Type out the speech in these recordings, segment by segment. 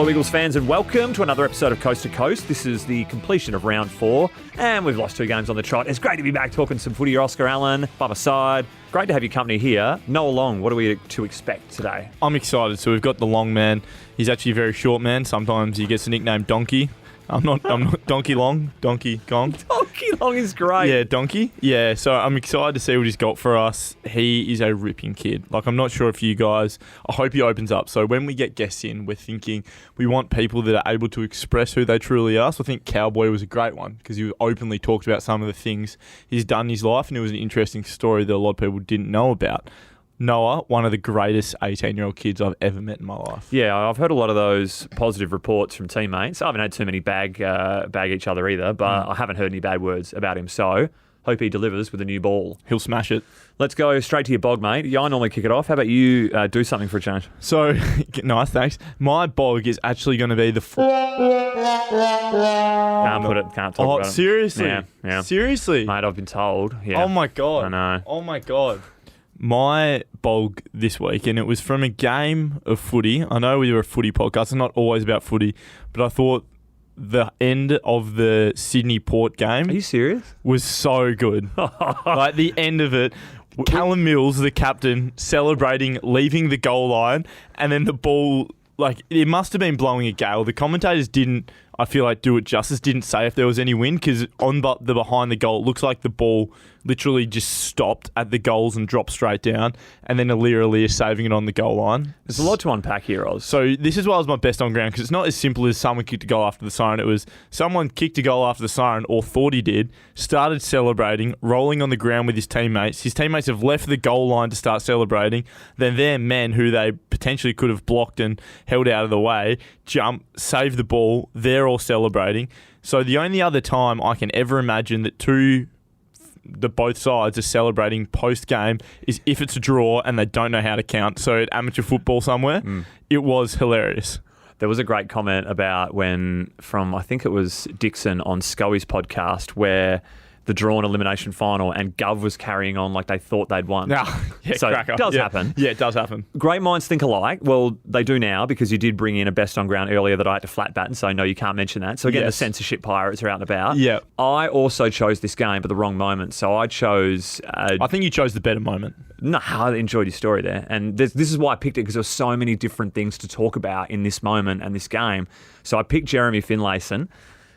Hello Eagles fans and welcome to another episode of Coast to Coast. This is the completion of round 4 and we've lost 2 games on the trot. It's great to be back talking some footy. Oscar Allen by my side. Great to have your company here. Noah Long, what are we to expect today? I'm excited. So we've got the long man. He's actually a very short man. Sometimes he gets the nickname Donkey. I'm not Donkey Long, Donkey Kong. Donkey Long is great. Yeah, Donkey. Yeah, so I'm excited to see what he's got for us. He is a ripping kid. Like, I'm not sure if you guys, I hope he opens up. So when we get guests in, we're thinking we want people that are able to express who they truly are. So I think Cowboy was a great one because he openly talked about some of the things he's done in his life, and it was an interesting story that a lot of people didn't know about. Noah, one of the greatest 18-year-old kids I've ever met in my life. Yeah, I've heard a lot of those positive reports from teammates. I haven't had too many bag each other either, but I haven't heard any bad words about him. So, hope he delivers with a new ball. He'll smash it. Let's go straight to your bog, mate. Yeah, I normally kick it off. How about you do something for a change? So, nice, thanks. My bog is actually going to be the... Can't talk about it. Seriously? Yeah. Seriously? Mate, I've been told. Yeah. Oh, my God. I know. Oh, my God. My bog this week, and it was from a game of footy. I know we were a footy podcast. It's not always about footy, but I thought the end of the Sydney Port game... Are you serious? ...was so good. Like, the end of it... Callum Mills, the captain, celebrating, leaving the goal line, and then the ball... Like, it must have been blowing a gale. The commentators didn't, I feel like, do it justice. Didn't say if there was any wind, because on the behind the goal, it looks like the ball literally just stopped at the goals and dropped straight down, and then Aliir saving it on the goal line. There's a lot to unpack here, Oz. So this is why I was my best on ground, because it's not as simple as someone kicked a goal after the siren. It was someone kicked a goal after the siren, or thought he did, started celebrating, rolling on the ground with his teammates. His teammates have left the goal line to start celebrating. Then their men, who they potentially could have blocked and held out of the way, jump, save the ball. They're all celebrating. So the only other time I can ever imagine that both sides are celebrating post-game is if it's a draw and they don't know how to count. So at amateur football somewhere, It was hilarious. There was a great comment about I think it was Dixon on Scully's podcast, where the drawn elimination final and Gov was carrying on like they thought they'd won. Yeah, so it does happen. Yeah, it does happen. Great minds think alike. Well, they do now, because you did bring in a best on ground earlier that I had to flat bat, and so no, you can't mention that. So again, The censorship pirates are out and about. Yeah. I also chose this game, but the wrong moment. So I chose... I think you chose the better moment. No, I enjoyed your story there. And this is why I picked it, because there were so many different things to talk about in this moment and this game. So I picked Jeremy Finlayson,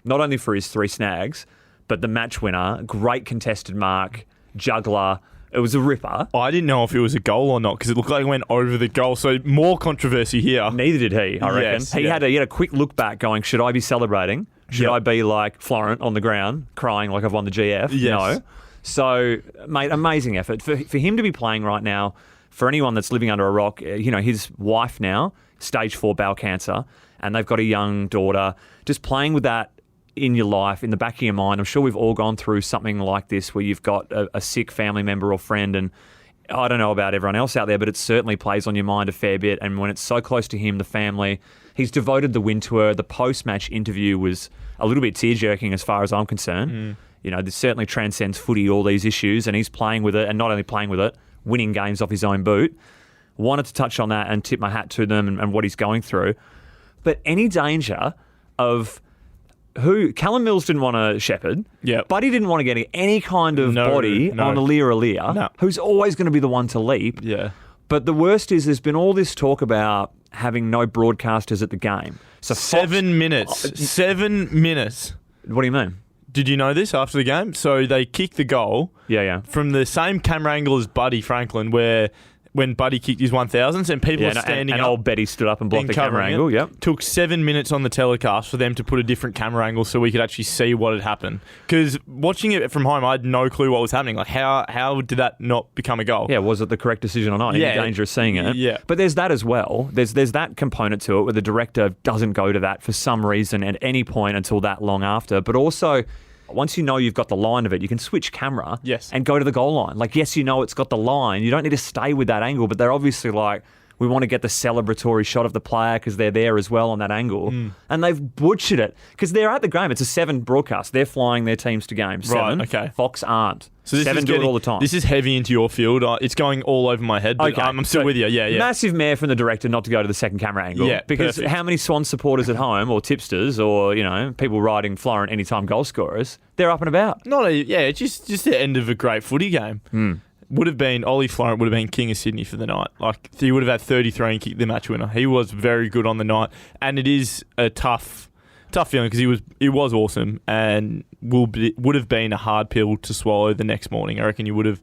not only for his 3 snags, but the match winner, great contested mark, juggler. It was a ripper. I didn't know if it was a goal or not, because it looked like it went over the goal. So more controversy here. Neither did he, I reckon. Yes, he had a quick look back going, should I be celebrating? Should I be like Florent on the ground, crying like I've won the GF? Yes. No. So, mate, amazing effort. For him to be playing right now, for anyone that's living under a rock, his wife now, stage 4 bowel cancer, and they've got a young daughter, just playing with that in your life, in the back of your mind. I'm sure we've all gone through something like this where you've got a sick family member or friend, and I don't know about everyone else out there, but it certainly plays on your mind a fair bit. And when it's so close to him, the family, he's devoted the win to her. The post-match interview was a little bit tear-jerking as far as I'm concerned. This certainly transcends footy, all these issues, and he's playing with it, and not only playing with it, winning games off his own boot. Wanted to touch on that and tip my hat to them and what he's going through. But any danger of... Callum Mills didn't want to shepherd. Yeah. Buddy didn't want to get any kind of body on Aliir, who's always going to be the one to leap. Yeah. But the worst is there's been all this talk about having no broadcasters at the game. So 7 minutes. 7 minutes. What do you mean? Did you know this after the game? So they kicked the goal from the same camera angle as Buddy Franklin, where when Buddy kicked his 1000s and people are standing up. And old Betty stood up and blocked the camera angle. Yep. Took 7 minutes on the telecast for them to put a different camera angle so we could actually see what had happened. Because watching it from home, I had no clue what was happening. Like, how did that not become a goal? Yeah, was it the correct decision or not? Any danger of seeing it? Yeah. But there's that as well. There's that component to it where the director doesn't go to that for some reason at any point until that long after. But also... once you know you've got the line of it, you can switch camera and go to the goal line. Like, yes, it's got the line. You don't need to stay with that angle, but they're obviously like, We want to get the celebratory shot of the player because they're there as well on that angle. And they've butchered it because they're at the game. It's a 7 broadcast. They're flying their teams to games. 7. Right, okay. Fox aren't. So this 7 is do it all the time. This is heavy into your field. It's going all over my head, but Okay, I'm still so with you. Yeah. Massive mare from the director not to go to the second camera angle. Yeah, because perfect. how many Swan supporters at home or tipsters or, people riding Florent anytime goal scorers, they're up and about. It's just the end of a great footy game. Would have been Ollie Florent would have been king of Sydney for the night. Like he would have had 33 and kicked the match winner. He was very good on the night, and it is a tough feeling because he was awesome and would have been a hard pill to swallow the next morning. I reckon you would have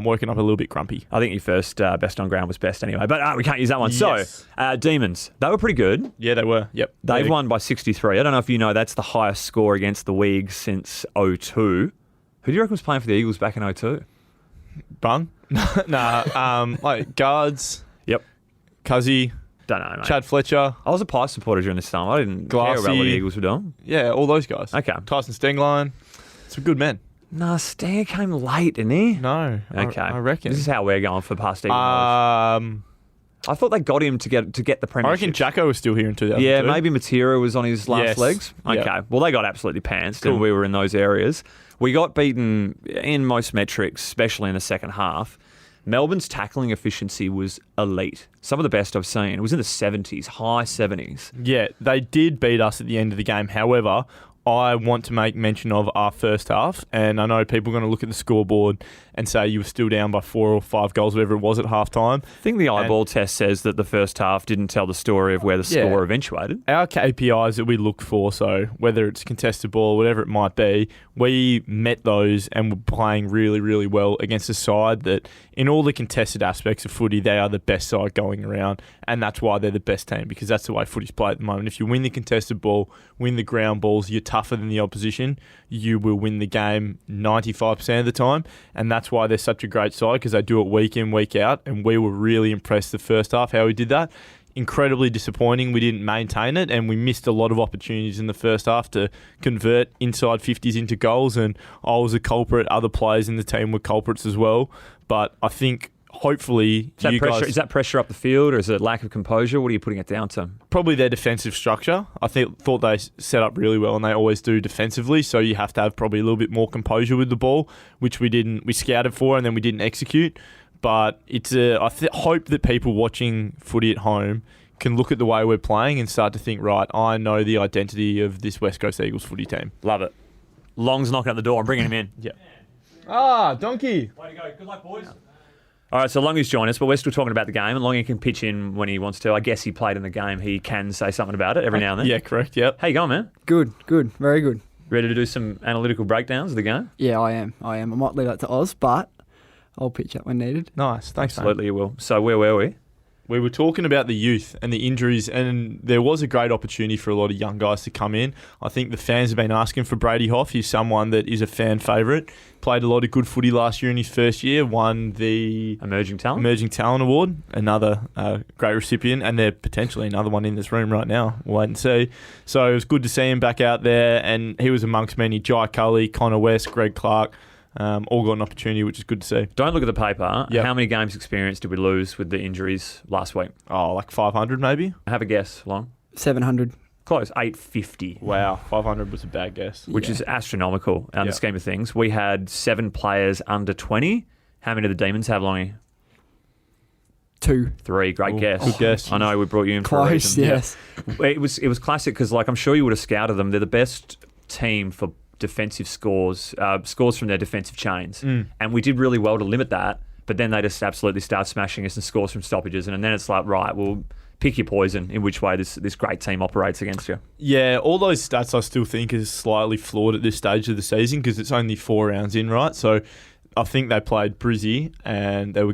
woken up a little bit grumpy. I think your first best on ground was best anyway, but we can't use that one. Yes. So, Demons, they were pretty good. Yeah, they were. Yep, They've won by 63. I don't know if you know that's the highest score against the Weags since 02. Who do you reckon was playing for the Eagles back in 02? Bung? Like guards. Yep. Cuzzy. Don't know, mate. Chad Fletcher. I was a Pies supporter during this time. I didn't care about what the Eagles were doing. Yeah, all those guys. Okay. Tyson Stengline. Some good men. Nah, Stan came late, didn't he? No. Okay. I reckon. This is how we're going for past Eagle knowledge. I thought they got him to get the premiership. I reckon Jacko was still here in 2002. Yeah, maybe Matera was on his last Yes. legs. Okay. Yeah. Well, they got absolutely pantsed, Cool. and we were in those areas. We got beaten in most metrics, especially in the second half. Melbourne's tackling efficiency was elite. Some of the best I've seen. It was in the 70s, high 70s. Yeah, they did beat us at the end of the game. However, I want to make mention of our first half, and I know people are going to look at the scoreboard and say you were still down by 4 or 5 goals, whatever it was at halftime. I think the eyeball test says that the first half didn't tell the story of where the score eventuated. Our KPIs that we look for, so whether it's contested ball, whatever it might be, we met those and were playing really, really well against a side that, in all the contested aspects of footy, they are the best side going around, and that's why they're the best team, because that's the way footy's played at the moment. If you win the contested ball, win the ground balls, you're tougher than the opposition, you will win the game 95% of the time, and that's why they're such a great side, because they do it week in, week out, and we were really impressed the first half how we did that. Incredibly disappointing we didn't maintain it, and we missed a lot of opportunities in the first half to convert inside 50s into goals, and I was a culprit, other players in the team were culprits as well, but I think hopefully Is that pressure up the field, or is it lack of composure? What are you putting it down to? Probably their defensive structure. I thought they set up really well, and they always do defensively, so you have to have probably a little bit more composure with the ball, which we didn't. We scouted for and then we didn't execute. But I hope that people watching footy at home can look at the way we're playing and start to think, right, I know the identity of this West Coast Eagles footy team. Love it. Long's knocking at the door. I'm bringing him in. Yeah. Ah, donkey. Way to go. Good luck, boys. All right, so Longy's joined us, but we're still talking about the game, and Longy can pitch in when he wants to. I guess he played in the game. He can say something about it every now and then. Yeah, correct. Yep. How you going, man? Good, very good. Ready to do some analytical breakdowns of the game? Yeah, I am. I might leave that to Oz, but I'll pitch up when needed. Nice. Thanks, mate. Absolutely, you will. So where were we? We were talking about the youth and the injuries, and there was a great opportunity for a lot of young guys to come in. I think the fans have been asking for Brady Hoff. He's someone that is a fan favourite. Played a lot of good footy last year in his first year. Won the Emerging Talent Award. Another great recipient, and there's potentially another one in this room right now. We'll wait and see. So it was good to see him back out there, and he was amongst many. Jai Cully, Connor West, Greg Clark. All got an opportunity, which is good to see. Don't look at the paper. Yep. How many games experience did we lose with the injuries last week? Oh, like 500 maybe? Have a guess, Long. 700. Close, 850. Wow, 500 was a bad guess. Which is astronomical in the Yeah. scheme of things. We had 7 players under 20. How many did the Demons have, Longy? 2. 3. Great Ooh, guess. good guess. I know, we brought you in for a Close, reason. yes. It was classic because, like, I'm sure you would have scouted them. They're the best team for defensive scores from their defensive chains. And we did really well to limit that, but then they just absolutely start smashing us and scores from stoppages. And then it's like, right, well, pick your poison in which way this great team operates against you. Yeah, all those stats I still think is slightly flawed at this stage of the season because it's only 4 rounds in, right? So I think they played Brizzy and they were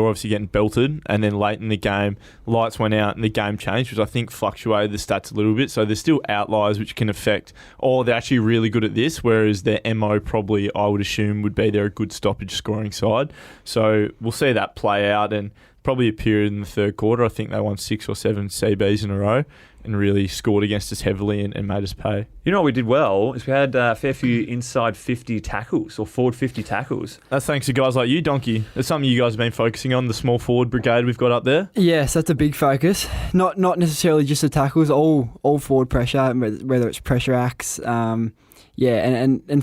obviously getting belted, and then late in the game, lights went out and the game changed, which I think fluctuated the stats a little bit. So there's still outliers which can affect, they're actually really good at this, whereas their MO probably, I would assume, would be they're a good stoppage scoring side. So we'll see that play out, and probably a period in the third quarter. I think they won 6 or 7 CBs in a row and really scored against us heavily and made us pay. You know what we did well is we had a fair few inside 50 tackles or forward 50 tackles. That's thanks to guys like you, Donkey. That's something you guys have been focusing on, the small forward brigade we've got up there. Yes, that's a big focus. Not necessarily just the tackles, all forward pressure, whether it's pressure acts. And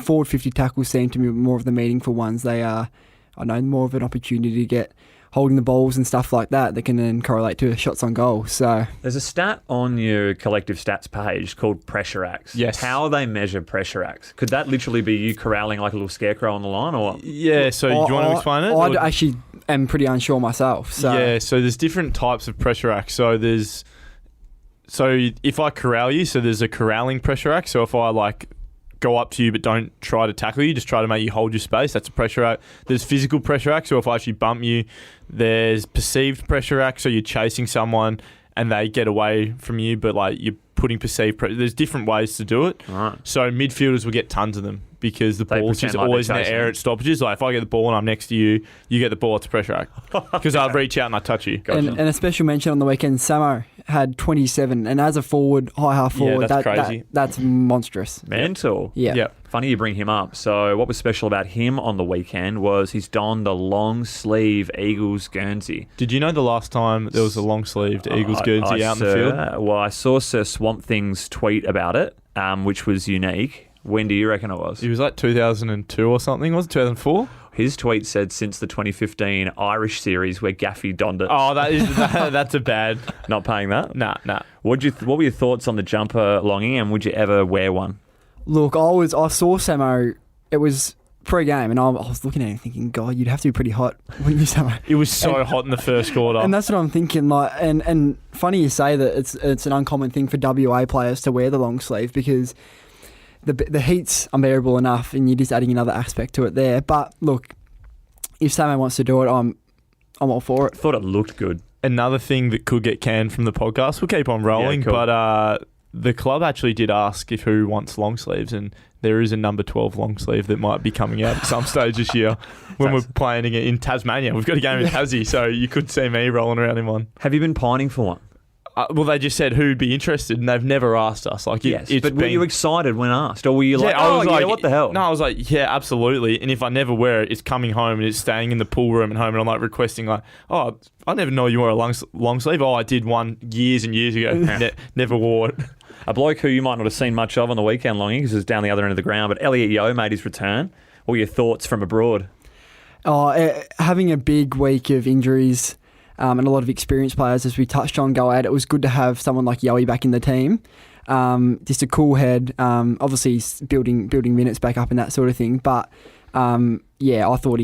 forward 50 tackles seem to be more of the meaningful ones. They are, more of an opportunity to get holding the balls and stuff like that can then correlate to shots on goal. So there's a stat on your collective stats page called pressure acts. Yes. How they measure pressure acts. Could that literally be you corralling like a little scarecrow on the line or what? Yeah, so do you want to explain it? I actually am pretty unsure myself. So. Yeah, so there's different types of pressure acts. So if I corral you, so there's a corralling pressure act. So if I go up to you but don't try to tackle you, just try to make you hold your space, that's a pressure act. There's physical pressure act, so if I actually bump you. There's perceived pressure act, so you're chasing someone and they get away from you, but you're putting perceived pressure. There's different ways to do it. Right. So midfielders will get tons of them because the ball's just always in the air at stoppages. If I get the ball and I'm next to you, you get the ball, it's a pressure act. Because I'll reach out and I touch you. Gotcha. And a special mention on the weekend, Samo had 27, and as a forward, high half forward, that's crazy. That's monstrous. Mental. Yeah. Funny you bring him up. So what was special about him on the weekend was he's donned the long sleeve Eagles Guernsey. Did you know the last time there was a long sleeved Eagles Guernsey out in the field? Well, I saw Sir Swamp Thing's tweet about it, which was unique. When do you reckon it was? It was 2002 or something, was it 2004? His tweet said since the 2015 Irish series where Gaffey donned it. Oh, that's a bad. Not paying that? Nah. What were your thoughts on the jumper longing, and would you ever wear one? Look, I saw Samo. It was pre-game, and I was looking at him thinking, God, you'd have to be pretty hot, wouldn't you, Samo? It was so hot in the first quarter, and that's what I'm thinking. And funny you say that it's an uncommon thing for WA players to wear the long sleeve because the heat's unbearable enough, and you're just adding another aspect to it there. But look, if Samo wants to do it, I'm all for it. Thought it looked good. Another thing that could get canned from the podcast, we'll keep on rolling, cool. But the club actually did ask if who wants long sleeves, and there is a number 12 long sleeve that might be coming out at some stage this year when we're playing again in Tasmania. We've got a game in Tassie, so you could see me rolling around in one. Have you been pining for one? Well, they just said who'd be interested, and they've never asked us. Were you excited when asked, or were you what the hell? No, I was like, yeah, absolutely. And if I never wear it, it's coming home and it's staying in the pool room at home, and I'm requesting oh, I never know you wore a long sleeve. Oh, I did one years and years ago. Never wore it. A bloke who you might not have seen much of on the weekend, Longy, because he was down the other end of the ground, but Elliot Yeo made his return. What were your thoughts from abroad? Having a big week of injuries. And a lot of experienced players, as we touched on, go out. It was good to have someone like Yoey back in the team. Just a cool head. Obviously, he's building minutes back up and that sort of thing. But I thought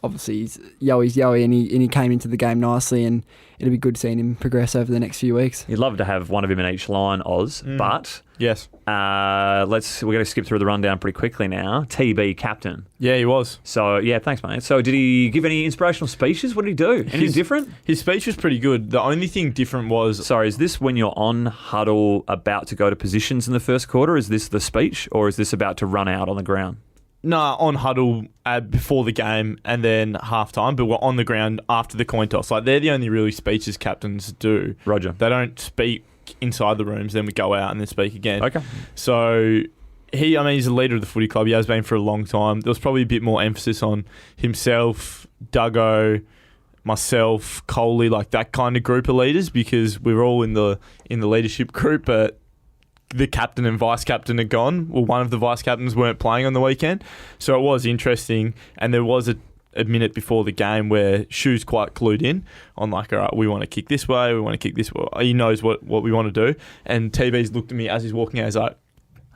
obviously Yoey's Yoey, and he came into the game nicely, and it'll be good seeing him progress over the next few weeks. You'd love to have one of him in each line, Oz, but yes, we're going to skip through the rundown pretty quickly now. TB captain. Yeah, he was. So yeah, thanks, mate. So did he give any inspirational speeches? What did he do? Anything different? His speech was pretty good. The only thing different was... Sorry, is this when you're on huddle about to go to positions in the first quarter? Is this the speech, or is this about to run out on the ground? No, on huddle before the game and then halftime, but we're on the ground after the coin toss. They're the only really speeches captains do. Roger. They don't speak inside the rooms, then we go out and then speak again. Okay. So he's a leader of the footy club. He has been for a long time. There was probably a bit more emphasis on himself, Duggo, myself, Coley, that kind of group of leaders, because we're all in the leadership group, but the captain and vice captain are gone. Well, one of the vice captains weren't playing on the weekend. So it was interesting. And there was a minute before the game where Shu's quite clued in on all right, we want to kick this way, we want to kick this way. He knows what we want to do. And TB's looked at me as he's walking out. He's like,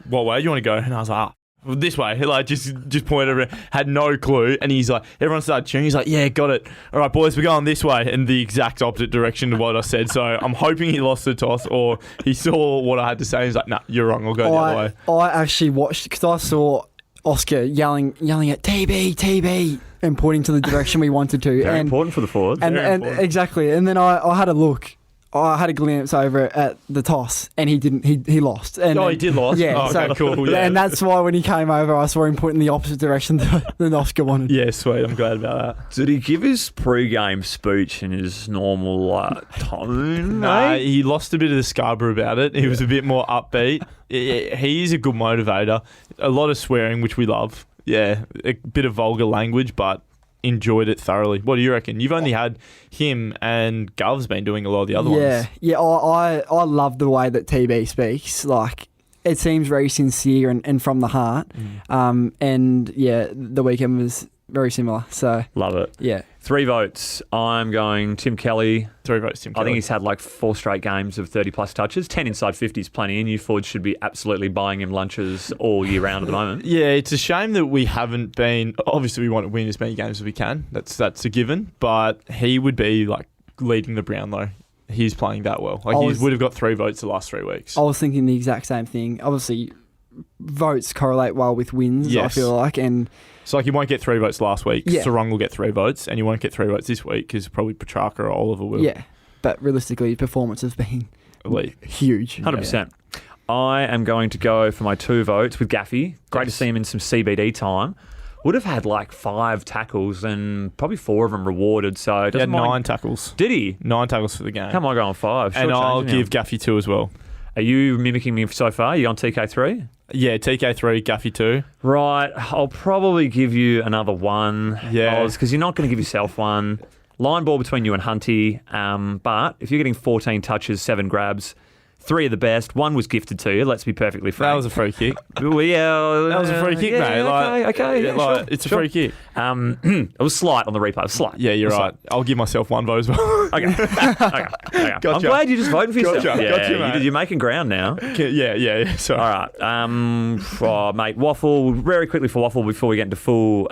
what way do you want to go? And I was like, this way. Just pointed around, had no clue. And he's like, everyone started cheering. He's like, yeah, got it. All right, boys, we're going this way. And the exact opposite direction to what I said. So I'm hoping he lost the toss or he saw what I had to say. He's like, nah, you're wrong. I'll go the other way. I actually watched, because I saw Oscar yelling at TB, and pointing to the direction we wanted to. Very important for the forwards. And exactly. And then I had a look. I had a glimpse over at the toss, and he didn't. He lost. And, he did lose? Yeah. Oh, okay, cool. Yeah. And that's why when he came over, I saw him pointing the opposite direction than Oscar wanted. Yeah, sweet. I'm glad about that. Did he give his pre-game speech in his normal tone? Nah, he lost a bit of the Scarborough about it. He was a bit more upbeat. He is a good motivator. A lot of swearing, which we love. Yeah, a bit of vulgar language, but enjoyed it thoroughly. What do you reckon? You've only had him, and Gov's been doing a lot of the other ones. Yeah. I love the way that TB speaks. Like, it seems very sincere and from the heart. And yeah, the weekend was very similar. So love it. Yeah. 3 votes. I'm going Tim Kelly. 3 votes, Tim Kelly. I think he's had like 4 straight games of 30-plus touches. 10 inside 50 is plenty, and you Fords should be absolutely buying him lunches all year round at the moment. Yeah, it's a shame that we haven't been... Obviously, we want to win as many games as we can. That's a given. But he would be like leading the Brownlow. He's playing that well. Like, he would have got 3 votes the last 3 weeks. I was thinking the exact same thing. Obviously, votes correlate well with wins, Yes. I feel like. And So, like, you won't get 3 votes last week. Yeah. Sarong will get 3 votes, and you won't get 3 votes this week because probably Petrarca or Oliver will. yeah, but realistically, his performance has been Elite. huge. 100%. I am going to go for my 2 votes with Gaffy. Great to see him in some CBD time. Would have had like 5 tackles and probably 4 of them rewarded. So He had doesn't mind. 9 tackles. Did he? 9 tackles for the game. How am I going 5? And I'll Shortchanging give him. Gaffy 2 as well. Are you mimicking me so far? Are you on TK3? Yeah, TK3, Gaffy 2. Right. I'll probably give you another 1. Yeah. Because you're not going to give yourself 1. Line ball between you and Hunty. But if you're getting 14 touches, 7 grabs, 3 of the best, 1 was gifted to you. Let's be perfectly frank. That was a free kick. Well, yeah, That was a free kick, yeah, mate. Like, okay. yeah, Yeah, like, sure, it's a sure. free kick. It was slight on the replay. It was slight. Yeah, you're It was right. I'll give myself 1 vote as well. Okay. Okay. I'm Gotcha. glad you're just voting for yourself. Gotcha. Yeah, Gotcha, mate. you're making ground now. yeah. Sorry. All right. Mate, Waffle, very quickly for Waffle before we get into full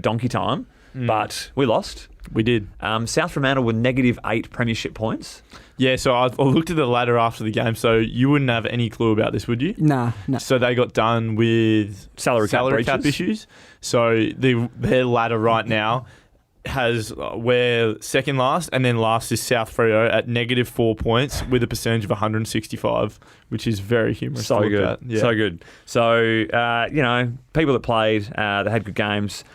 donkey time. But we lost. We did. South Fremantle were -8 premiership points. Yeah, so I looked at the ladder after the game, so you wouldn't have any clue about this, would you? Nah. So they got done with Salary cap breaches. issues. So their ladder right now has we're second last, and then last is South Freo at -4 points with a percentage of 165, which is very humorous. So to look good. at. Yeah. So good. So, people that played, they had good games.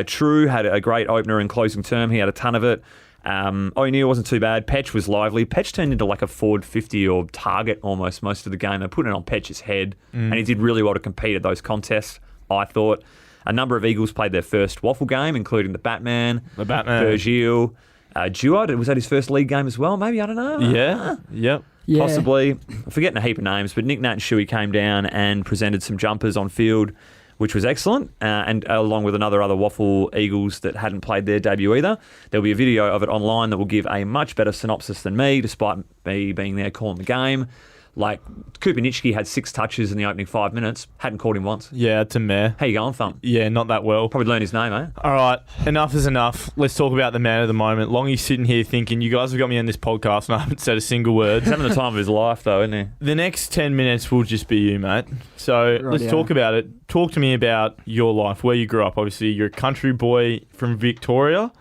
True had a great opener and closing term. He had a ton of it. O'Neill wasn't too bad. Petch was lively. Petch turned into like a forward 50 or target almost most of the game. They put it on Petch's head, and he did really well to compete at those contests, I thought. A number of Eagles played their first Waffle game, including the Batman, Virgil, Duard. Was that his first league game as well? Maybe, I don't know. Yeah. Yep. Yeah. Possibly. I'm forgetting a heap of names, but Nick, Nat and Shuey came down and presented some jumpers on field, which was excellent, and along with other Waffle Eagles that hadn't played their debut either. There'll be a video of it online that will give a much better synopsis than me, despite me being there calling the game. Like, Kupinitsky had 6 touches in the opening 5 minutes, hadn't called him once. Yeah, it's a mare. How you going, Thump? Yeah, not that well. Probably learned his name, eh? All right, enough is enough. Let's talk about the man of the moment. Longy's sitting here thinking, you guys have got me on this podcast and I haven't said a single word. He's having the time of his life, though, isn't he? The next 10 minutes will just be you, mate. So let's talk about it. Talk to me about your life, where you grew up. Obviously, you're a country boy from Victoria.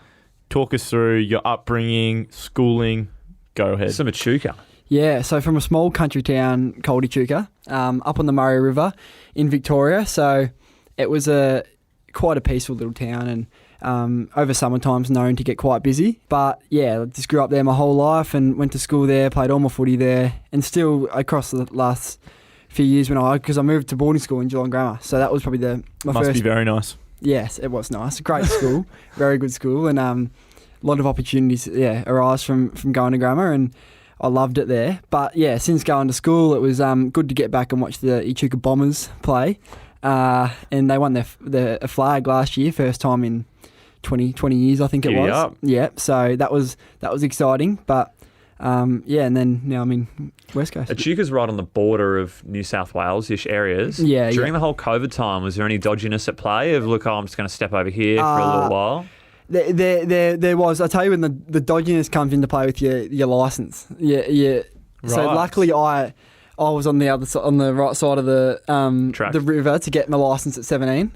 Talk us through your upbringing, schooling. Go ahead. Some Echuca. Yeah, so from a small country town called Echuca, up on the Murray River in Victoria. So it was quite a peaceful little town, and over summertime's known to get quite busy. But yeah, I just grew up there my whole life and went to school there, played all my footy there, and still across the last few years because I moved to boarding school in Geelong Grammar. So that was probably my Must first. be very nice. Yes, it was nice. Great school, very good school, and a lot of opportunities arise from going to grammar, and I loved it there. But yeah, since going to school, it was good to get back and watch the Echuca Bombers play. And they won their flag last year, first time in 20 years, I think it was. Up. Yeah, so that was exciting. But and then now I'm in West Coast. Echuca's right on the border of New South Wales-ish areas. Yeah, During the whole COVID time, was there any dodginess at play of, look, I'm just going to step over here for a little while? There was. I tell you, when the dodginess comes into play with your license. Yeah. So Right. luckily, I was on the on the right side of the Track. the river to get my license at 17.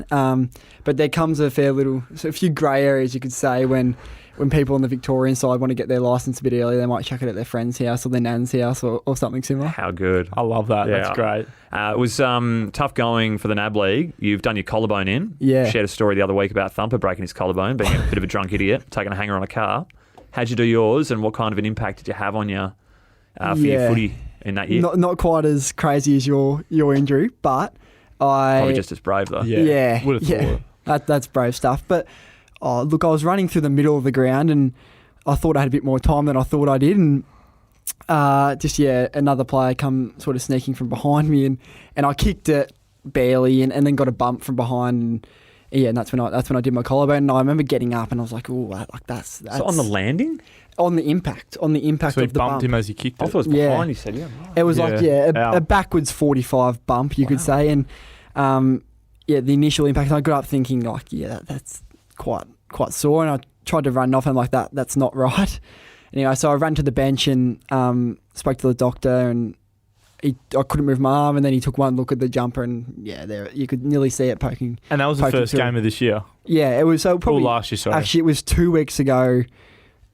But there comes a few grey areas, you could say, when when people on the Victorian side want to get their licence a bit early, they might chuck it at their friend's house or their nan's house or something similar. How good. I love that. Yeah. That's great. It was tough going for the NAB League. You've done your collarbone in. Yeah. Shared a story the other week about Thumper breaking his collarbone, being a bit of a drunk idiot, taking a hanger on a car. How'd you do yours, and what kind of an impact did you have on you for your footy in that year? Not quite as crazy as your injury, but Probably just as brave, though. Yeah. Would have thought. That's brave stuff. But look, I was running through the middle of the ground, and I thought I had a bit more time than I thought I did, and another player come sort of sneaking from behind me, and I kicked it barely, and then got a bump from behind, and that's when I did my collarbone. And I remember getting up, and I was like, "Oh, like that's So on the landing? on the impact So he of the bumped bump." him as he kicked I it. thought it was Yeah. behind, you said. Yeah. It was like Ow. a backwards 45 bump, you could say, and the initial impact. I got up thinking like, that's quite sore, and I tried to run off, and I'm like, that's not right. Anyway, so I ran to the bench and spoke to the doctor, and I couldn't move my arm, and then he took one look at the jumper, and there you could nearly see it poking. And that was the poking first through. game of this year. Yeah, it was probably Or last year, sorry. Actually, it was 2 weeks ago.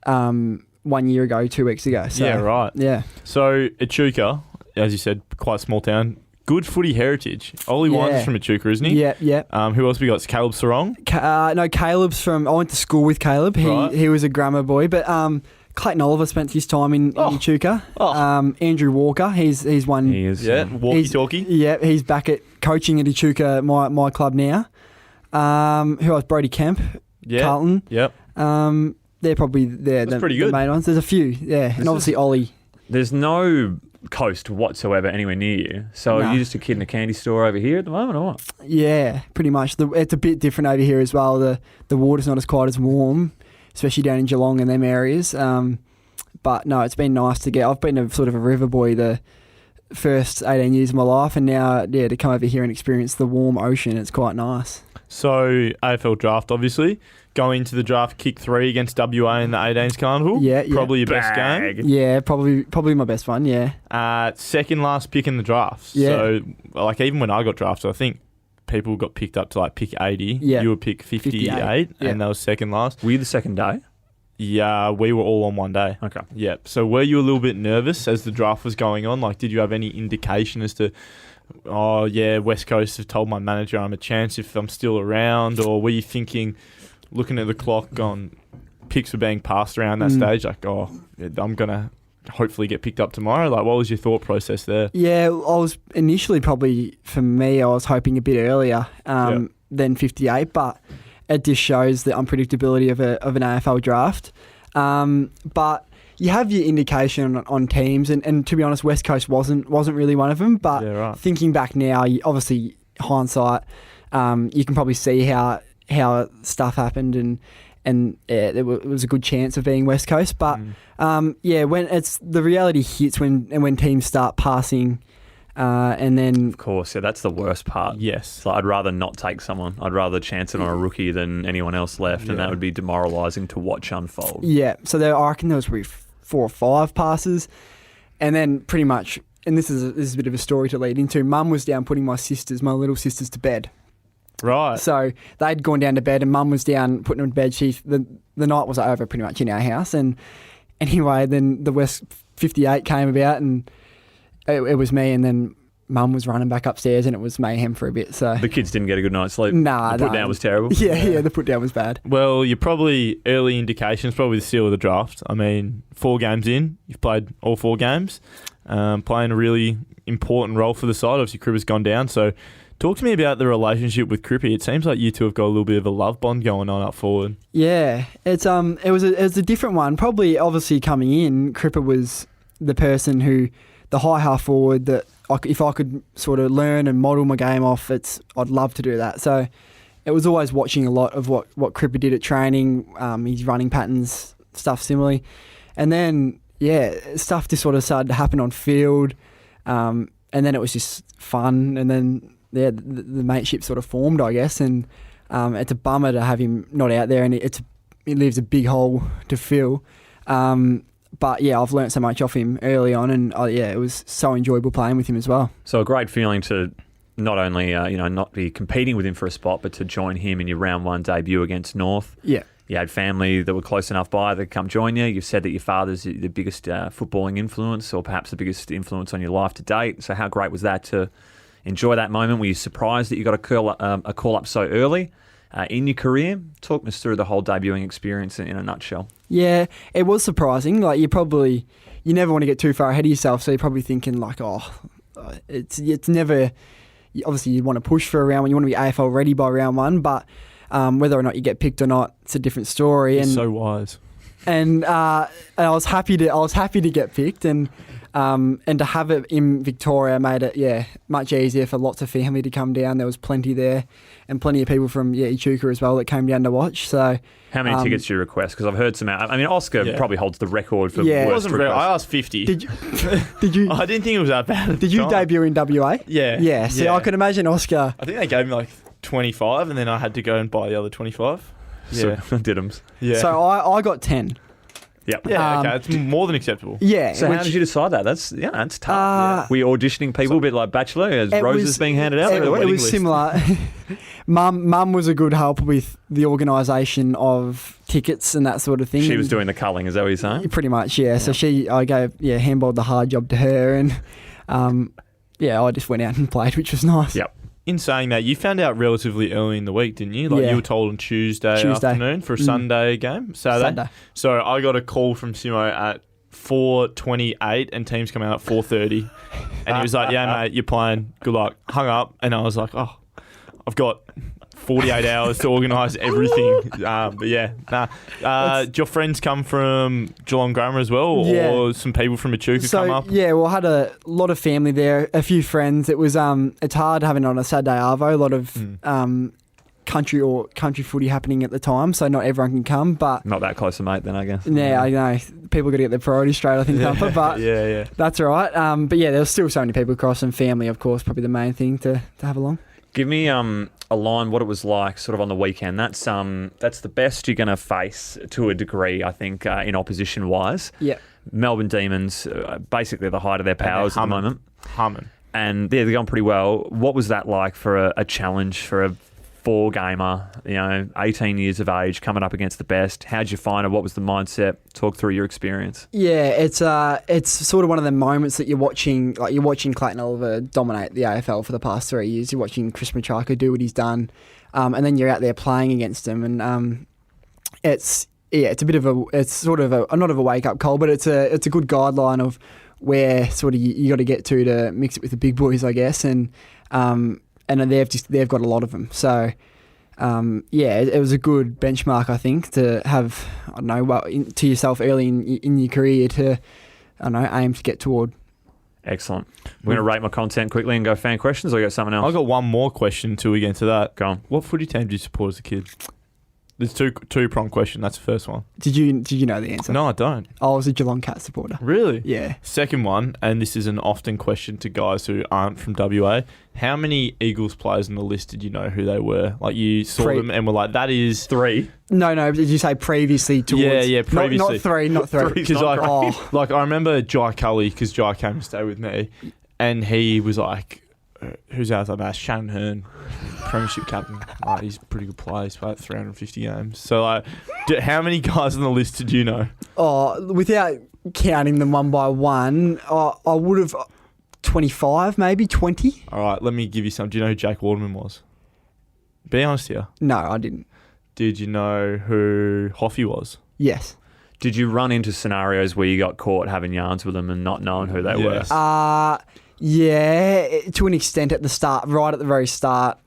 1 year ago, 2 weeks ago. So, Yeah, right. Yeah. So Echuca, as you said, quite small town. Good footy heritage. Ollie Wines Yeah. is from Echuca, isn't he? Yeah. Who else we got? It's Caleb Sarong. No, Caleb's from. I went to school with Caleb. Right. He was a grammar boy, but Clayton Oliver spent his time in Echuca. Andrew Walker, he's one. He is. Yeah, walkie-talkie. Yeah, he's back at coaching at Echuca, my club now. Who else? Brody Kemp, Yeah. Carlton. Yep. They're probably the pretty good. main ones. There's a few, and obviously Ollie. There's no coast whatsoever anywhere near you. So Nah. are you just a kid in a candy store over here at the moment, or what? Yeah, pretty much. It's a bit different over here as well. The water's not as quite as warm, especially down in Geelong and them areas. But no, it's been nice to get. I've been a sort of a river boy the first 18 years of my life, and now to come over here and experience the warm ocean, it's quite nice. So AFL draft, obviously. Going to the draft, kick 3 against WA in the 18s Carnival. Yeah. Probably your best Bag. game. Yeah, probably my best one. Yeah. Second last pick in the draft. Yeah. So, like, even when I got drafted, I think people got picked up to, like, pick 80. Yeah. You were pick 58, Yeah. and that was second last. Were you the second day? Yeah, we were all on one day. Okay. Yeah. So were you a little bit nervous as the draft was going on? Like, did you have any indication as to, oh, yeah, West Coast have told my manager I'm a chance if I'm still around? Or were you thinking, looking at the clock, on picks were being passed around that stage, like, oh, I'm going to hopefully get picked up tomorrow? Like, what was your thought process there? Yeah, I was initially probably, for me, I was hoping a bit earlier than 58, but it just shows the unpredictability of an AFL draft. But you have your indication on teams, and to be honest, West Coast wasn't really one of them. But Yeah, right. thinking back now, obviously hindsight, you can probably see how stuff happened, and it was a good chance of being West Coast. But when it's the reality hits when teams start passing, and then Of course, yeah, that's the worst part. Yes. So I'd rather not take someone. I'd rather chance it on a rookie than anyone else left, and that would be demoralising to watch unfold. yeah, so I reckon there was probably 4 or 5 passes, and then pretty much, and this is a bit of a story to lead into. Mum was down putting my little sisters to bed. Right. So they'd gone down to bed, and Mum was down putting them to bed. The night was over pretty much in our house, and anyway, then the West 58 came about, and it was me, and then Mum was running back upstairs, and it was mayhem for a bit. So The kids didn't get a good night's sleep. Nah, the put no. down was terrible. yeah, the put down was bad. Well, you're probably early indications, probably the seal of the draft. I mean, 4 games in, you've played all 4 games, playing a really important role for the side. Obviously, Crippa's gone down. So, talk to me about the relationship with Crippa. It seems like you two have got a little bit of a love bond going on up forward. Yeah, it was a different one. Probably, obviously, coming in, Crippa was the person who, the high half forward, that if I could sort of learn and model my game off, I'd love to do that. So it was always watching a lot of what Crippa did at training, his running patterns, stuff similarly. And then, stuff just sort of started to happen on field, and then it was just fun. And then, the mateship sort of formed, I guess. And it's a bummer to have him not out there, and it leaves a big hole to fill. But yeah, I've learnt so much off him early on, and it was so enjoyable playing with him as well. So a great feeling to not only not be competing with him for a spot, but to join him in your round 1 debut against North. Yeah. You had family that were close enough by that come join you. You've said that your father's the biggest footballing influence, or perhaps the biggest influence on your life to date. So how great was that to enjoy that moment? Were you surprised that you got a call up so early in your career? Talk us through the whole debuting experience in a nutshell. Yeah, it was surprising. Like you never want to get too far ahead of yourself, so you're probably thinking like, it's never. Obviously, you want to push for a round one. You want to be AFL ready by round one, but whether or not you get picked or not, it's a different story. He's so wise. And I was happy to get picked, and to have it in Victoria made it much easier for lots of family to come down. There was plenty there, and plenty of people from Echuca as well that came down to watch. So how many tickets did you request? Because I've heard some. I mean, Oscar probably holds the record for worst It wasn't requests. I asked 50. Did you? I didn't think it was that bad. Did you debut in WA? Yeah. Yeah. So I could imagine Oscar. I think they gave me like 25, and then I had to go and buy the other 25. Yeah. So, Diddums. Yeah. So I got 10. Yep. Yeah, okay, it's more than acceptable. Yeah. So how did you decide that? That's tough. Were you auditioning people a bit like Bachelor as roses being handed out? It was similar. Mum was a good help with the organisation of tickets and that sort of thing. She was doing the culling, is that what you're saying? Pretty much, yeah. So I handballed the hard job to her, and I just went out and played, which was nice. Yep. In saying that, you found out relatively early in the week, didn't you? You were told on Tuesday afternoon for a Sunday game, Saturday. So I got a call from Simo at 4:28, and teams come out at 4:30, and he was like, "Yeah, mate, you're playing. Good luck." Hung up, and I was like, "Oh, I've got 48 hours to organise everything." But did your friends come from Geelong Grammar as well, or some people from Echuca come up? Yeah, well, I had a lot of family there, a few friends. It was it's hard having it on a Saturday arvo. A lot of country footy happening at the time, so not everyone can come. But not that close a mate, then I guess. Yeah, I know people got to get their priorities straight. I think, but that's all right. But there was still so many people across, and family, of course, probably the main thing to have along. Give me a line what it was like sort of on the weekend. That's the best you're going to face to a degree, I think, in opposition wise. Yeah. Melbourne Demons, basically the height of their powers at the moment. Humming. And they're going pretty well. What was that like for a challenge for a 4-gamer, 18 years of age, coming up against the best? How'd you find it? What was the mindset? Talk through your experience. Yeah, it's sort of one of the moments that you're watching Clayton Oliver dominate the AFL for the past 3 years. You're watching Chris Machaka do what he's done, and then you're out there playing against him, and it's a bit of a not of a wake up call, but it's a good guideline of where sort of you got to get to mix it with the big boys, I guess, and they've got a lot of them. So, it was a good benchmark, I think, to have, to yourself early in your career to, aim to get toward. Excellent. We're going to rate my content quickly and go fan questions, or you got something else? I got one more question too again to that. Go on. What footy team did you support as a kid? There's two-pronged question. That's the first one. Did you know the answer? No, I don't. I was a Geelong Cat supporter. Really? Yeah. Second one, and this is an often question to guys who aren't from WA. How many Eagles players on the list did you know who they were? Like you saw them and were like, that is 3. No. Did you say previously towards? Yeah, previously. Not three. Because like I remember Jai Cully, because Jai came to stay with me, and he was like, who's else like that? Shannon Hearn, premiership captain. He's a pretty good player. He's played 350 games. So, how many guys on the list did you know? Without counting them one by one, I would have 25, maybe 20. All right, let me give you some. Do you know who Jake Waterman was? Be honest here. No, I didn't. Did you know who Hoffy was? Yes. Did you run into scenarios where you got caught having yarns with them and not knowing who they were? Yeah, to an extent at the start, right at the very start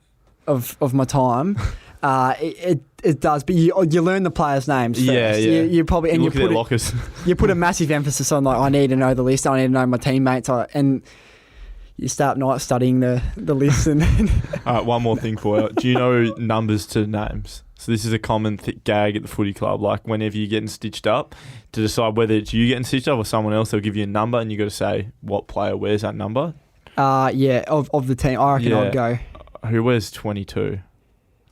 of my time. It does, but you learn the players' names first. Yeah. You probably you look at their lockers. You put a massive emphasis on I need to know the list. I need to know my teammates. And you start night studying the list. And all right, one more thing for you. Do you know numbers to names? So this is a common gag at the footy club. Like whenever you're getting stitched up, to decide whether it's you getting stitched up or someone else, they'll give you a number and you got to say what player wears that number. Of the team, I reckon I'd go. Who wears 22?